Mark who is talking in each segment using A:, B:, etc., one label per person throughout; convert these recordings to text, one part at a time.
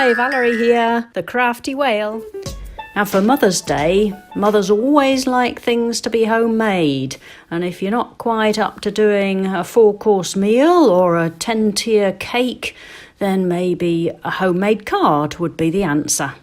A: Hi, Valerie here, the crafty whale. Now for Mother's Day, mothers always like things to be homemade, and if you're not quite up to doing a 4-course meal or a 10-tier cake, then maybe a homemade card would be the answer.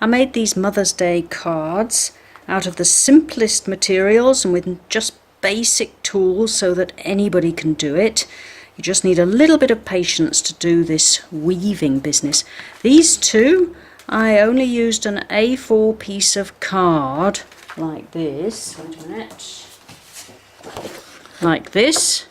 A: I made these Mother's Day cards out of the simplest materials and with just basic tools so that anybody can do it. You just need a little bit of patience to do this weaving business. These two, I only used an A4 piece of card like this. Wait a minute. Like this.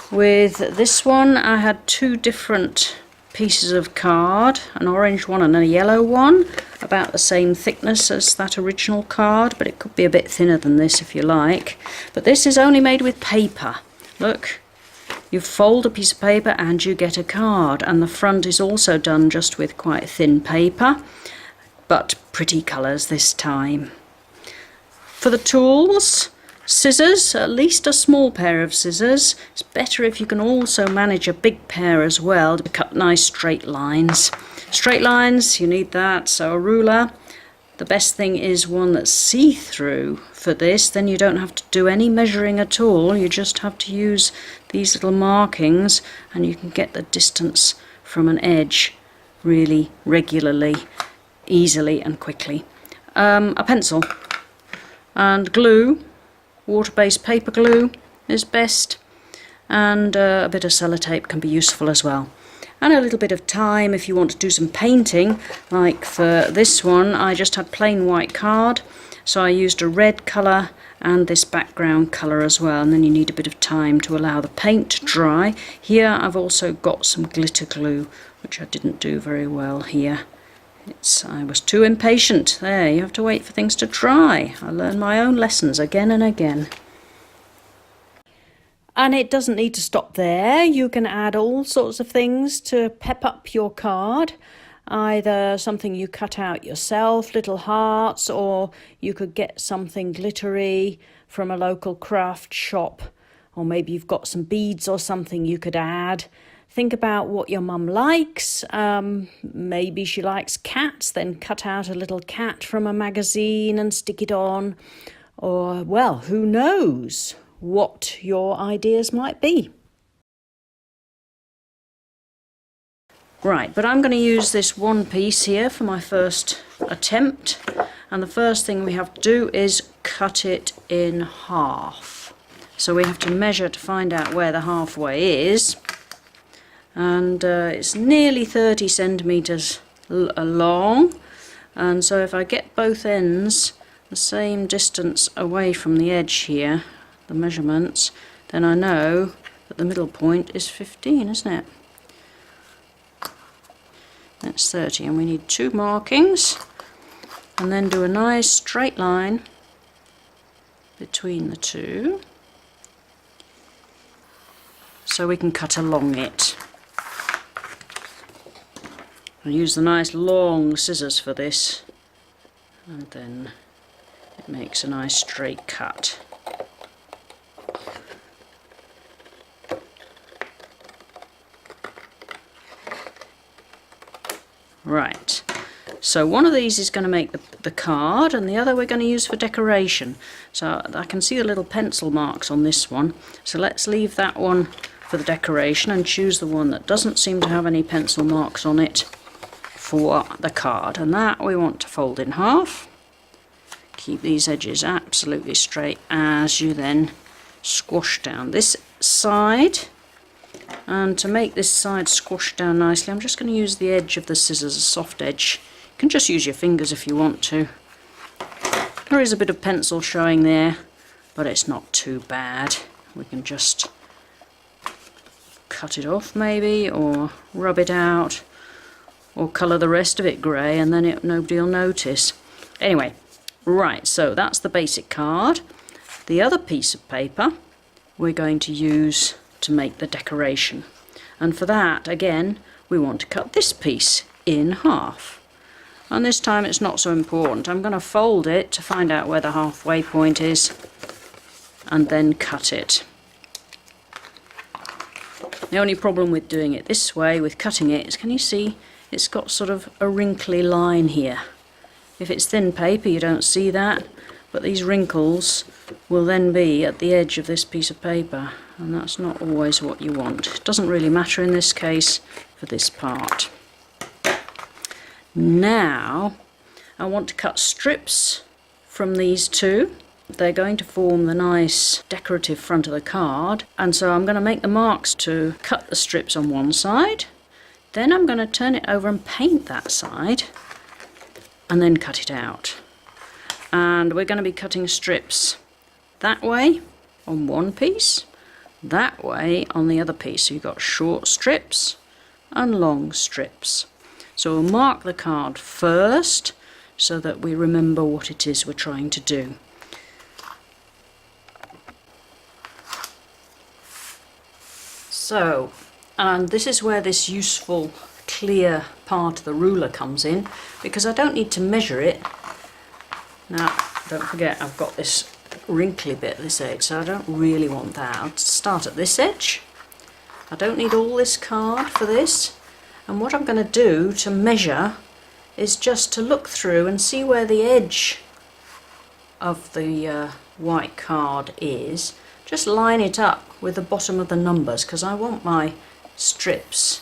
A: With this one, I had 2 different pieces of card, an orange one and a yellow one, about the same thickness as that original card, but it could be a bit thinner than this if you like. But this is only made with paper. Look. You fold a piece of paper and you get a card, and the front is also done just with quite thin paper, but pretty colours this time. For the tools, scissors, at least a small pair of scissors. It's better if you can also manage a big pair as well to cut nice straight lines. Straight lines, you need that, so a ruler. The best thing is one that's see-through for this, then you don't have to do any measuring at all, you just have to use these little markings and you can get the distance from an edge really regularly, easily and quickly. A pencil and glue, water-based paper glue is best, and a bit of sellotape can be useful as well. And a little bit of time if you want to do some painting, like for this one I just had plain white card, so I used a red colour and this background colour as well, and then you need a bit of time to allow the paint to dry. Here I've also got some glitter glue, which I didn't do very well here. I was too impatient. There, you have to wait for things to dry. I learn my own lessons again and again. And it doesn't need to stop there. You can add all sorts of things to pep up your card. Either something you cut out yourself, little hearts, or you could get something glittery from a local craft shop. Or maybe you've got some beads or something you could add. Think about what your mum likes. Maybe she likes cats, then cut out a little cat from a magazine and stick it on. Or, well, who knows what your ideas might be. Right, but I'm going to use this one piece here for my first attempt, and the first thing we have to do is cut it in half. So we have to measure to find out where the halfway is, and it's nearly 30 centimetres long, and so if I get both ends the same distance away from the edge here, the measurements, then I know that the middle point is 15, isn't it? That's 30, and we need 2 markings, and then do a nice straight line between the 2 so we can cut along it. I'll use the nice long scissors for this, and then it makes a nice straight cut. Right, so one of these is going to make the card, and the other we're going to use for decoration. So I can see the little pencil marks on this one, so let's leave that one for the decoration and choose the one that doesn't seem to have any pencil marks on it for the card. And that we want to fold in half. Keep these edges absolutely straight as you then squash down this side. And to make this side squash down nicely, I'm just going to use the edge of the scissors, a soft edge. You can just use your fingers if you want to. There is a bit of pencil showing there, but it's not too bad. We can just cut it off maybe, or rub it out, or colour the rest of it grey, and then nobody will notice. Anyway, right, so that's the basic card. The other piece of paper we're going to use to make the decoration, and for that again we want to cut this piece in half, and this time it's not so important. I'm going to fold it to find out where the halfway point is and then cut it. The only problem with doing it this way, with cutting it, is can you see it's got sort of a wrinkly line here. If it's thin paper you don't see that, but these wrinkles will then be at the edge of this piece of paper, and that's not always what you want. It doesn't really matter in this case for this part. Now I want to cut strips from these two. They're going to form the nice decorative front of the card, and so I'm going to make the marks to cut the strips on one side, then I'm going to turn it over and paint that side and then cut it out. And we're going to be cutting strips that way on one piece, that way on the other piece. So you've got short strips and long strips. So we'll mark the card first so that we remember what it is we're trying to do. So, and this is where this useful clear part of the ruler comes in, because I don't need to measure it. Now, don't forget I've got this wrinkly bit at this edge, so I don't really want that. I'll start at this edge. I don't need all this card for this. And what I'm going to do to measure is just to look through and see where the edge of the white card is. Just line it up with the bottom of the numbers, because I want my strips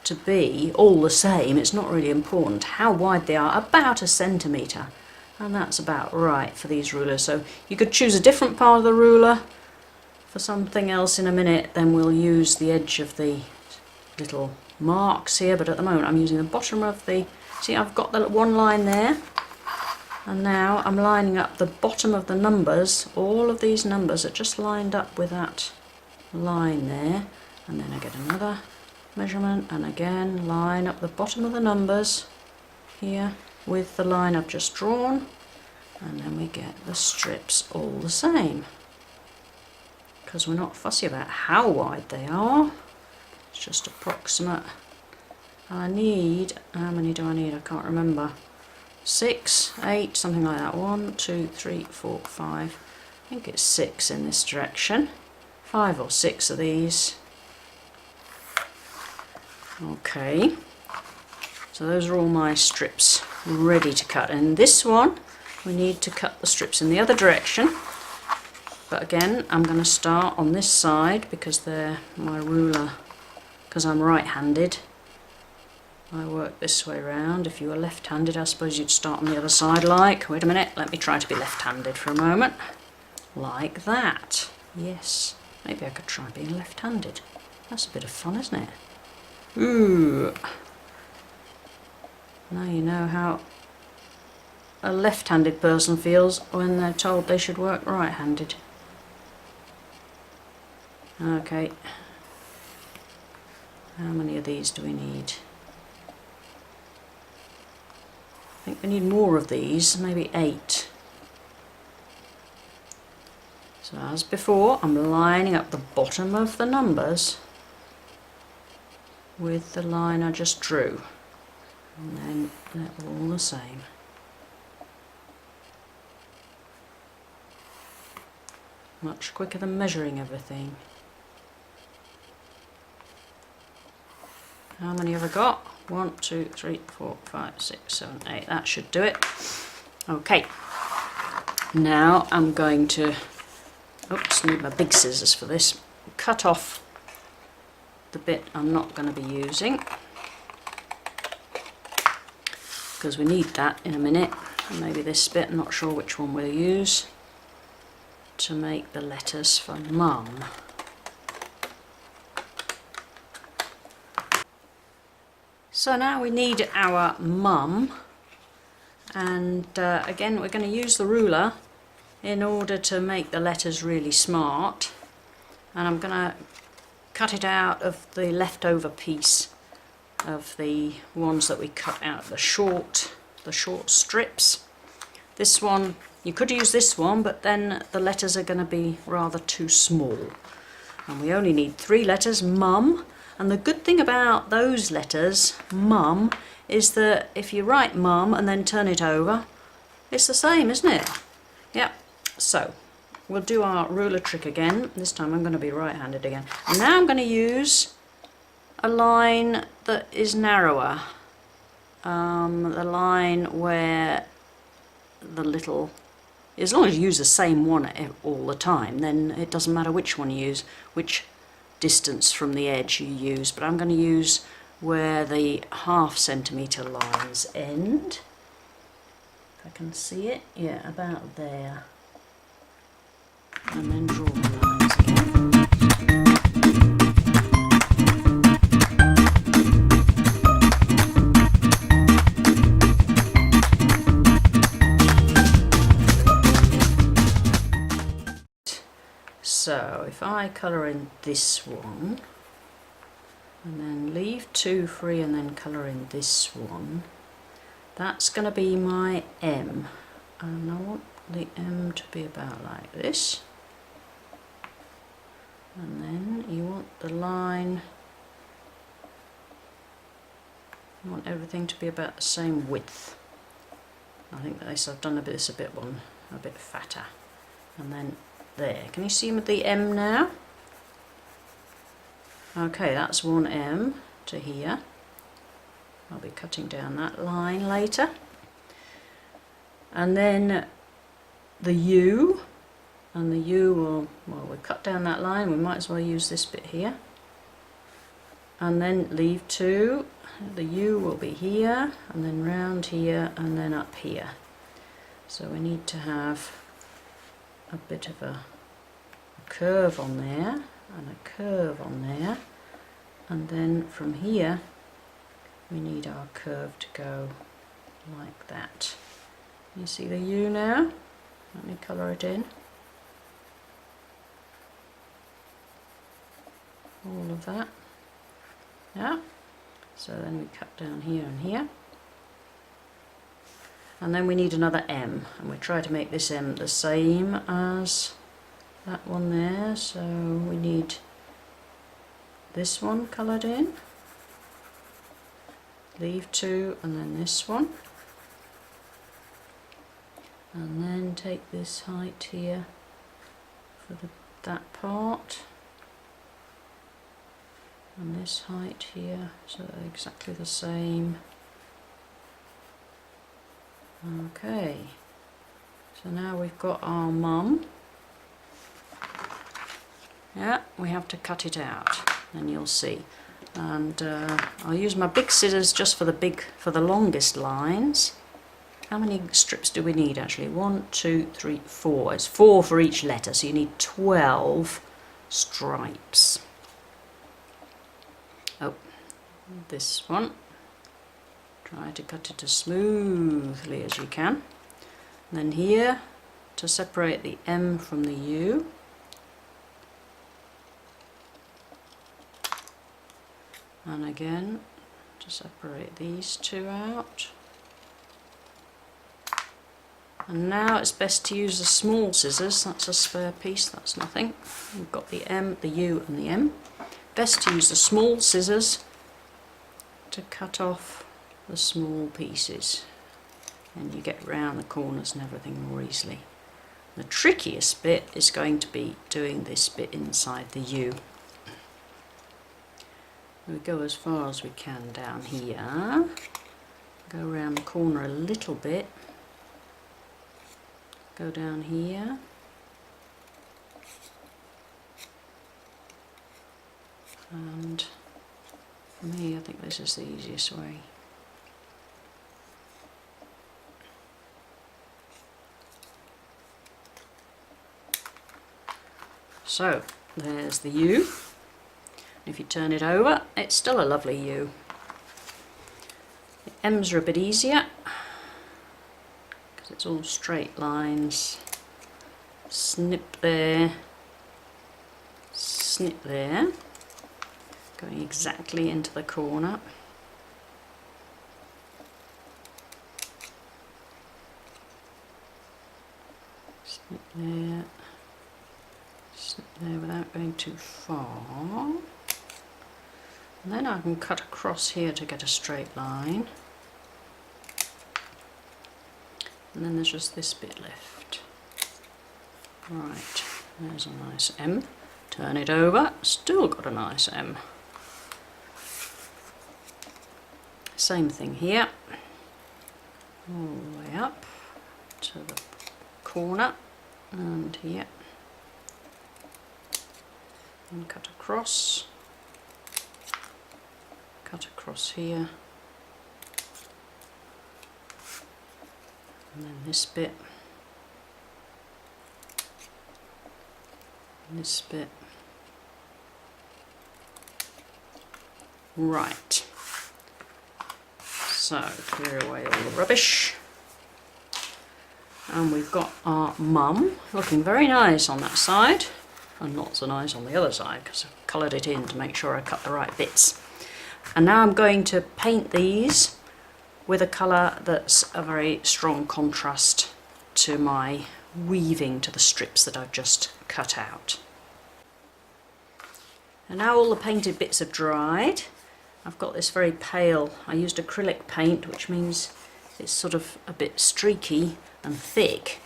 A: to be all the same. It's not really important how wide they are, about 1 centimetre, and that's about right for these rulers. So you could choose a different part of the ruler for something else in a minute. Then we'll use the edge of the little marks here, but at the moment I'm using the bottom of the, see, I've got the one line there, and now I'm lining up the bottom of the numbers. All of these numbers are just lined up with that line there, and then I get another measurement and again line up the bottom of the numbers here with the line I've just drawn, and then we get the strips all the same, because we're not fussy about how wide they are. It's just approximate. And I need, how many do I need? I can't remember. 6, 8, something like that. 1, 2, 3, 4, 5. I think it's 6 in this direction. 5 or 6 of these. Okay. So those are all my strips ready to cut. And this one, we need to cut the strips in the other direction. But again, I'm going to start on this side because they're my ruler, because I'm right-handed. I work this way round. If you were left-handed, I suppose you'd start on the other side like, wait a minute, let me try to be left-handed for a moment. Like that. Yes, maybe I could try being left-handed. That's a bit of fun, isn't it? Ooh. Now you know how a left-handed person feels when they're told they should work right-handed. Okay. How many of these do we need? I think we need more of these, maybe 8. So as before, I'm lining up the bottom of the numbers with the line I just drew, and then they're all the same. Much quicker than measuring everything. How many have I got? 1, 2, 3, 4, 5, 6, 7, 8. That should do it. Okay. Now I'm going to, oops, need my big scissors for this. Cut off the bit I'm not going to be using, because we need that in a minute. And maybe this bit, I'm not sure which one we'll use, to make the letters for Mum. So now we need our Mum, and again we're going to use the ruler in order to make the letters really smart, and I'm going to cut it out of the leftover piece of the ones that we cut out, the short strips. This one, you could use this one, but then the letters are going to be rather too small, and we only need 3 letters, Mum. And the good thing about those letters, Mum, is that if you write Mum and then turn it over, it's the same, isn't it? Yep. So we'll do our ruler trick again. This time I'm going to be right-handed again. And now I'm going to use a line that is narrower. The line where the little, as long as you use the same one all the time, then it doesn't matter which one you use, which distance from the edge you use. But I'm going to use where the 1/2 centimetre lines end. If I can see it, yeah, about there. And then draw the lines again. So if I colour in this one, and then leave 2 free and then colour in this one, that's going to be my M. And I want the M to be about like this. And then you want the line, you want everything to be about the same width. I think that I've done this a bit fatter. And then there, can you see the M now? Okay, that's one M to here. I'll be cutting down that line later. And then the U, and the U will, well, we'll cut down that line, we might as well use this bit here. And then leave 2, the U will be here, and then round here, and then up here. So we need to have a bit of a curve on there, and a curve on there, and then from here we need our curve to go like that. You see the U now? Let me colour it in. All of that. Yeah. So then we cut down here and here. And then we need another M, and we try to make this M the same as that one there. So we need this one coloured in. Leave 2 and then this one. And then take this height here for that part. And this height here, so they're exactly the same. Okay, so now we've got our mum. Yeah, we have to cut it out, and you'll see. And I'll use my big scissors just for the longest lines. How many strips do we need actually? 1, 2, 3, 4. It's 4 for each letter, so you need 12 stripes. Oh, this one. Try to cut it as smoothly as you can. And then here, to separate the M from the U. And again, to separate these two out. And now it's best to use the small scissors. That's a spare piece, that's nothing. We've got the M, the U and the M. Best to use the small scissors to cut off the small pieces. And you get round the corners and everything more easily. The trickiest bit is going to be doing this bit inside the U. We go as far as we can down here. Go around the corner a little bit. Go down here. And for me, I think this is the easiest way. So, there's the U. If you turn it over, it's still a lovely U. The M's are a bit easier, because it's all straight lines. Snip there, snip there, going exactly into the corner. Snip there, snip there without going too far. And then I can cut across here to get a straight line. And then there's just this bit left. Right, there's a nice M. Turn it over, still got a nice M. Same thing here, all the way up to the corner and here, and cut across here, and then this bit, and this bit. Right, so clear away all the rubbish, and we've got our mum looking very nice on that side and not so nice on the other side because I've coloured it in to make sure I cut the right bits. And now I'm going to paint these with a colour that's a very strong contrast to my weaving to the strips that I've just cut out. And now all the painted bits have dried. I've got this very pale, I used acrylic paint, which means it's sort of a bit streaky and thick,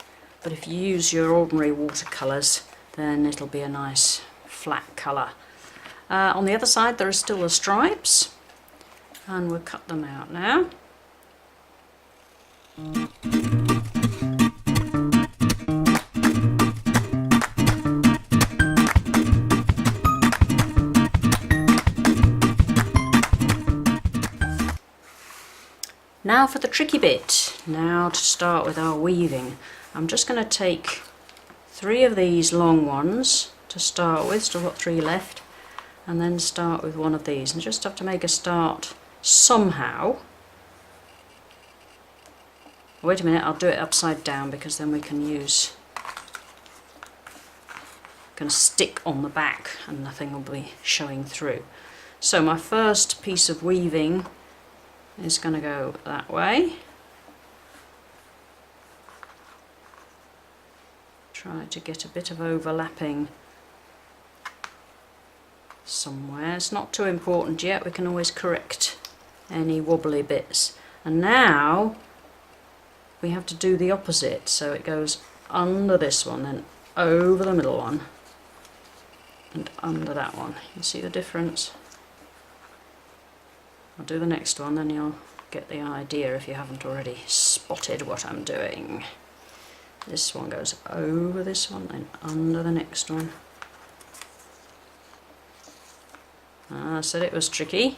A: but if you use your ordinary watercolours then it'll be a nice flat colour. On the other side there are still the stripes, and we'll cut them out now. Now for the tricky bit. Now to start with our weaving. I'm just going to take 3 of these long ones to start with, still got 3 left, and then start with one of these, and just have to make a start somehow. Wait a minute, I'll do it upside down because then we can stick on the back and nothing will be showing through. So my first piece of weaving is going to go that way. Try to get a bit of overlapping somewhere. It's not too important yet, we can always correct any wobbly bits. And now we have to do the opposite, so it goes under this one, then over the middle one, and under that one. You see the difference? I'll do the next one, then you'll get the idea if you haven't already spotted what I'm doing. This one goes over this one, then under the next one. I said it was tricky.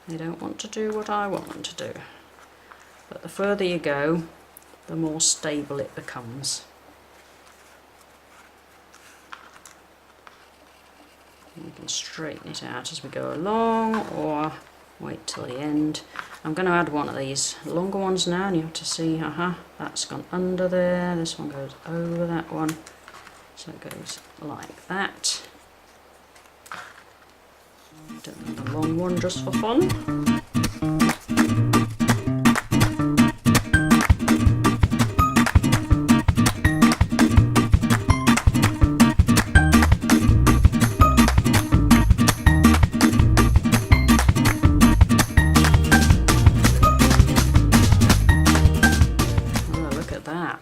A: They don't want to do what I want them to do. But the further you go, the more stable it becomes. You can straighten it out as we go along, or wait till the end. I'm going to add one of these longer ones now, and you have to see, that's gone under there, this one goes over that one, so it goes like that. Don't do the long one just for fun.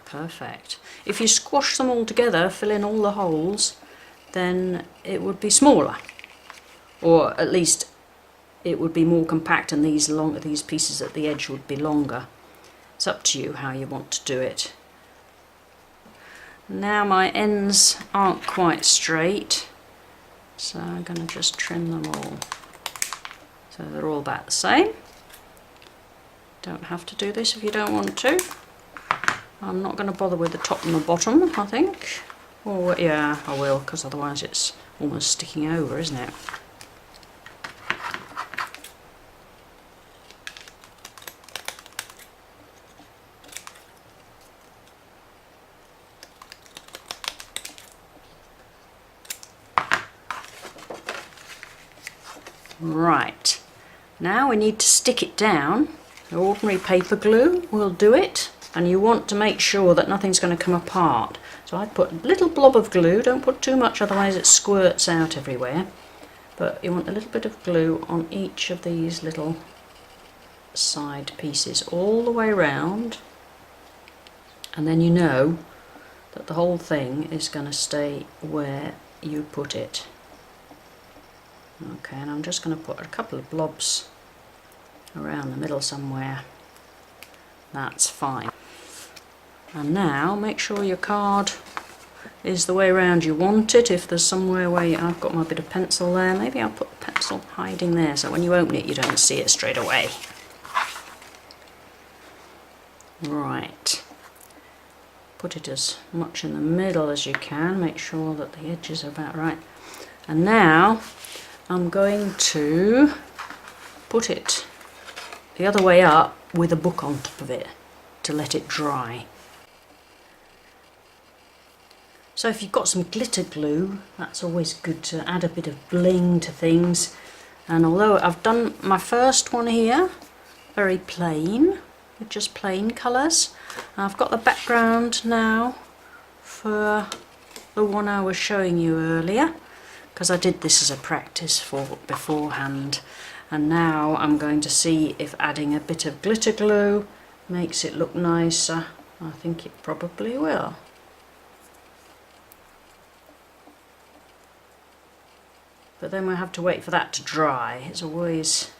A: Perfect. If you squash them all together, fill in all the holes, then it would be smaller, or at least it would be more compact, and these pieces at the edge would be longer. It's up to you how you want to do it. Now my ends aren't quite straight, so I'm going to just trim them all so they're all about the same. Don't have to do this if you don't want to. I'm not going to bother with the top and the bottom, I think. Or yeah, I will, because otherwise it's almost sticking over, isn't it? Right, now we need to stick it down. The ordinary paper glue will do it. And you want to make sure that nothing's going to come apart. So I put a little blob of glue, don't put too much otherwise it squirts out everywhere. But you want a little bit of glue on each of these little side pieces all the way round. And then you know that the whole thing is going to stay where you put it. Okay, and I'm just going to put a couple of blobs around the middle somewhere. That's fine. And now make sure your card is the way around you want it. If there's somewhere where I've got my bit of pencil there, maybe I'll put the pencil hiding there so when you open it you don't see it straight away. Right, put it as much in the middle as you can, make sure that the edges are about right. And now I'm going to put it the other way up with a book on top of it to let it dry. So if you've got some glitter glue, that's always good to add a bit of bling to things. And although I've done my first one here very plain, with just plain colours, I've got the background now for the one I was showing you earlier, because I did this as a practice for beforehand. And now I'm going to see if adding a bit of glitter glue makes it look nicer. I think it probably will. But then we'll have to wait for that to dry. It always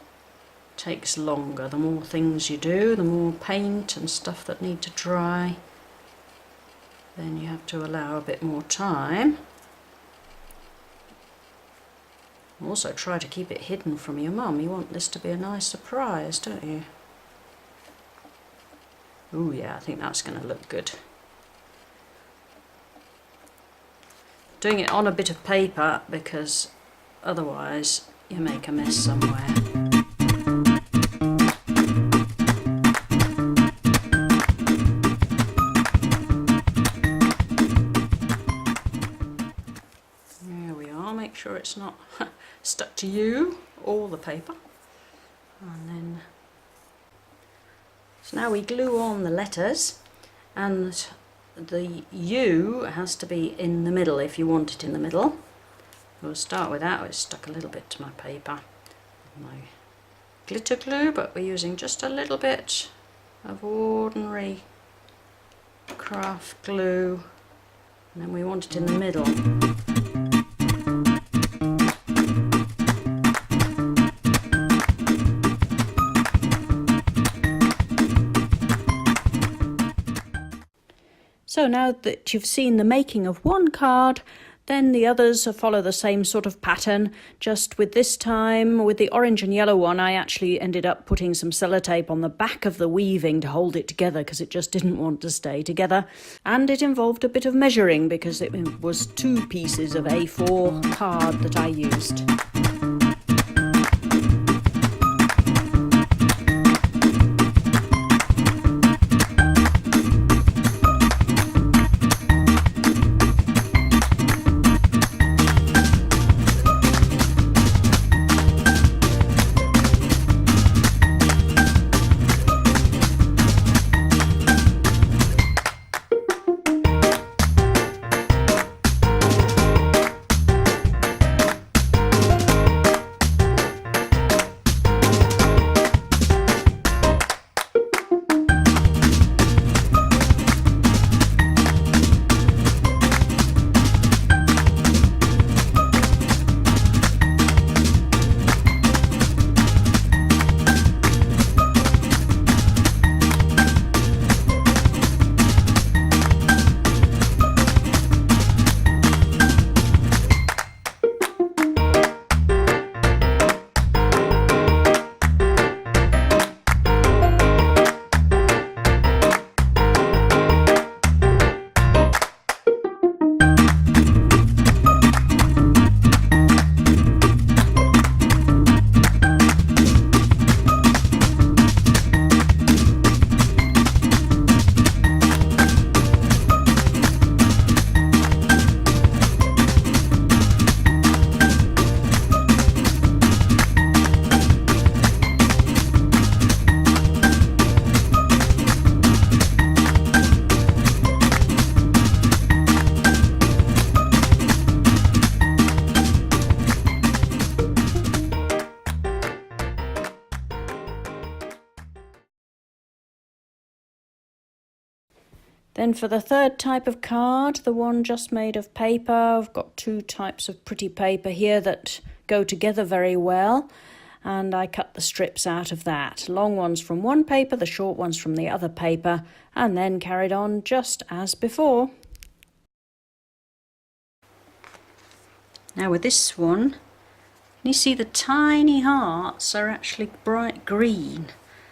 A: takes longer. The more things you do, the more paint and stuff that need to dry, then you have to allow a bit more time. Also try to keep it hidden from your mum. You want this to be a nice surprise, don't you? Oh yeah, I think that's going to look good. Doing it on a bit of paper because otherwise you make a mess somewhere. There we are, make sure it's not stuck to you or the paper. And then, so now we glue on the letters, and the U has to be in the middle if you want it in the middle. We'll start with that. It's stuck a little bit to my paper, my glitter glue, but we're using just a little bit of ordinary craft glue, and then we want it in the middle. So now that you've seen the making of one card, then the others follow the same sort of pattern, just with this time, with the orange and yellow one, I actually ended up putting some sellotape on the back of the weaving to hold it together because it just didn't want to stay together. And it involved a bit of measuring because it was 2 pieces of A4 card that I used. Then for the third type of card, the one just made of paper, I've got two types of pretty paper here that go together very well, and I cut the strips out of that. Long ones from one paper, the short ones from the other paper, and then carried on just as before. Now with this one, you see the tiny hearts are actually bright green.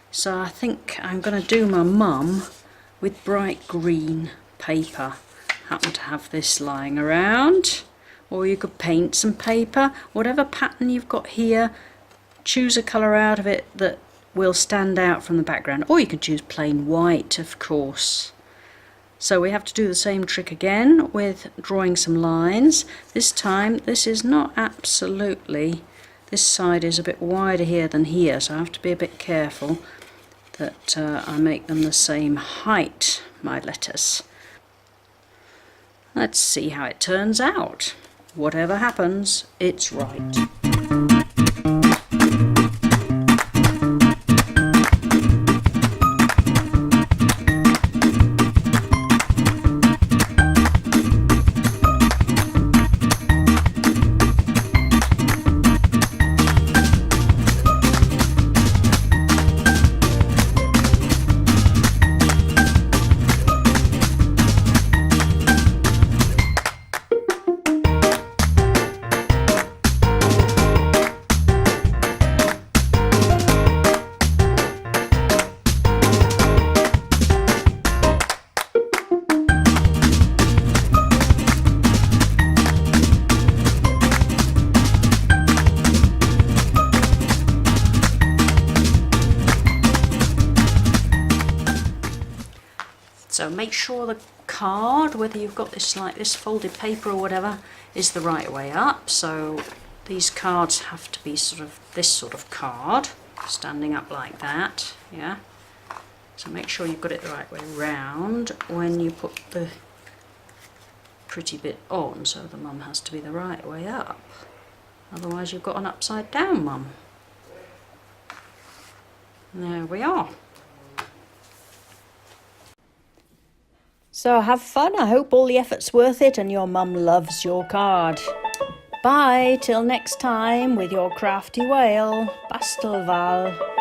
A: So I think I'm going to do my mum with bright green paper. Happen to have this lying around. Or you could paint some paper. Whatever pattern you've got here, choose a colour out of it that will stand out from the background. Or you can choose plain white, of course. So we have to do the same trick again with drawing some lines. This time this is not absolutely, this side is a bit wider here than here, so I have to be a bit careful that I make them the same height, my letters. Let's see how it turns out. Whatever happens, it's right. So make sure the card, whether you've got this like this folded paper or whatever, is the right way up. So these cards have to be sort of this sort of card, standing up like that, yeah. So make sure you've got it the right way round when you put the pretty bit on, so the mum has to be the right way up. Otherwise you've got an upside down mum. There we are. So have fun. I hope all the effort's worth it and your mum loves your card. Bye till next time with your crafty whale. Bastelval.